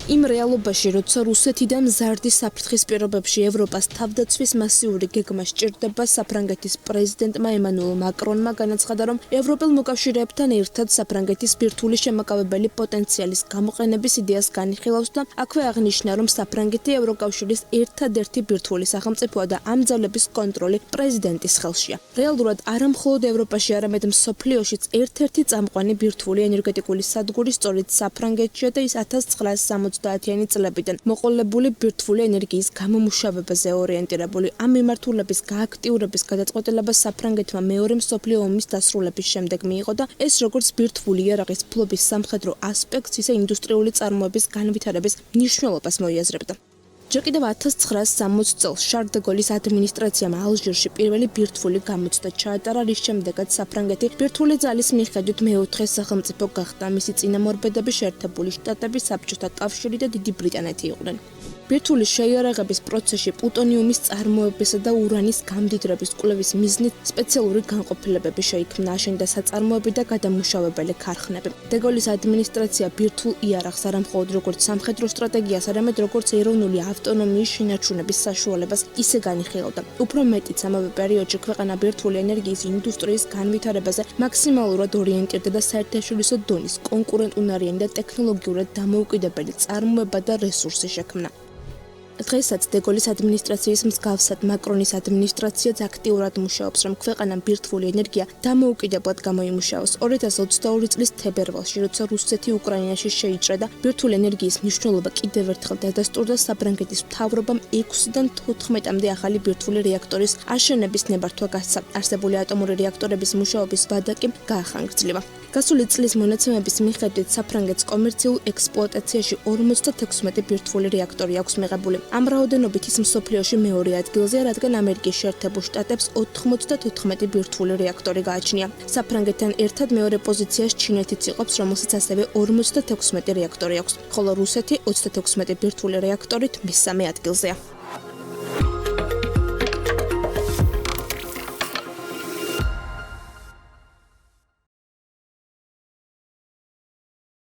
იმ რეალობაში, როცა რუსეთიდან მზარდი საფრთხის პირობებში ევროპას თავდაცვის მასიური გეგმა სჭირდება, საფრანგეთის პრეზიდენტმა ემანუელ მაკრონმა განაცხადა, რომ ევროპელ მოკავშირეებთან ერთად საფრანგეთის ბირთვული შემაკავებელი პოტენციალის გამოყენების იდეას განიხილავს და აქვე აღნიშნა, რომ საფრანგეთი ევროკავშირის ერთადერთი ბირთვული სახელმწიფოა და ამ ძალების კონტროლი პრეზიდენტის ხელშია. რეალურად არა მხოლოდ ევროპაში, არამედ მსოფლიოშიც ერთ-ერთი წამყვანი ბირთვული ენერგეტიკული სადგური სწორედ საფრანგეთშია და ის 1970-იანი წლებიდან მოყოლებული ბირთვული ენერგიის გამომუშავებაზე ორიენტირებული. ამ მიმართულების გააქტიურების გადაწყვეტილება საფრანგეთმა მეორე მსოფლიო ომის დასრულების შემდეგ მიიღო და ეს როგორც ბირთვული იარაღის ფლობის სამხედრო ასპექტს, ისე ინდუსტრიული წარმოების განვითარების მნიშვნელობას მოიაზრებდა. ჯერ კიდევ 1960 წელს შარლ დე გოლის ადმინისტრაციამ ალჟირში პირველი ბირთვული გამოცდა ჩაატარა, რის შემდეგაც საფრანგეთი ბირთვული ძალის მიხედვით მეოთხე სახელმწიფო გახდა. მისი წინამორბედები შეერთებული შტატები, საბჭოთა კავშირი და დიდი ბრიტანეთი იყვნენ. ბირთვული შეიარაღების პროცესში პლუტონიუმის წარმოებისა და ურანის გამდიდრების კვლევის მიზნით სპეციალური განყოფილებები შეიქმნა, აშენდა საწარმოები და გადამუშავებელი ქარხნები. დე გოლის ადმინისტრაცია ბირთვულ იარაღს არა მხოლოდ როგორც სამხედრო სტრატეგიას, არამედ როგორც ეროვნული ავტონომიის შენარჩუნების საშუალებას ისე განიხილავდა. უფრო მეტიც, ამავე პერიოდში ქვეყანა ბირთვული ენერგიის ინდუსტრიის განვითარებაზე მაქსიმალურად ორიენტირდა და საერთაშორისო დონის კონკურენტუნარიანი და ტექნოლოგიურად დამოუკიდებელი წარმოება და რესურსი შექმნა. დღესაც დე გოლის ადმინისტრაციის მსგავსად მაკრონის ადმინისტრაციაც აქტიურად მუშაობს, რომ ქვეყანამ ბირთვული ენერგია დამოუკიდებლად გამოიმუშაოს. 2022 წლის თებერვალში, როცა რუსეთი უკრაინაში შეიჭრა, ბირთვული ენერგიის მნიშვნელობა კიდევ ერთხელ დადასტურდა. საფრანგეთის მთავრობამ 6-დან 14-მდე ახალი ბირთვული რეაქტორის აშენების ნებართვა გასცა. არსებული ატომური რეაქტორების მუშაობის ვადა კი გაახანგრძლივა. გასული წლის მონაცემების მიხედვით საფრანგეთს კომერციულ ექსპლუატაციაში 56 ბირთვული რეაქტორი აქვს მიღებული. ამ რაოდენობით ის მსოფლიოში მეორე ადგილზეა, რადგან ამერიკის შეერთებულ შტატებს 94 ბირთვული რეაქტორი გააჩნია. საფრანგეთთან ერთად მეორე პოზიციას ჩინეთიც იყოფს, რომელსაც ასევე 56 რეაქტორი აქვს, ხოლო რუსეთი 36 ბირთვული რეაქტორით მესამე ადგილზეა.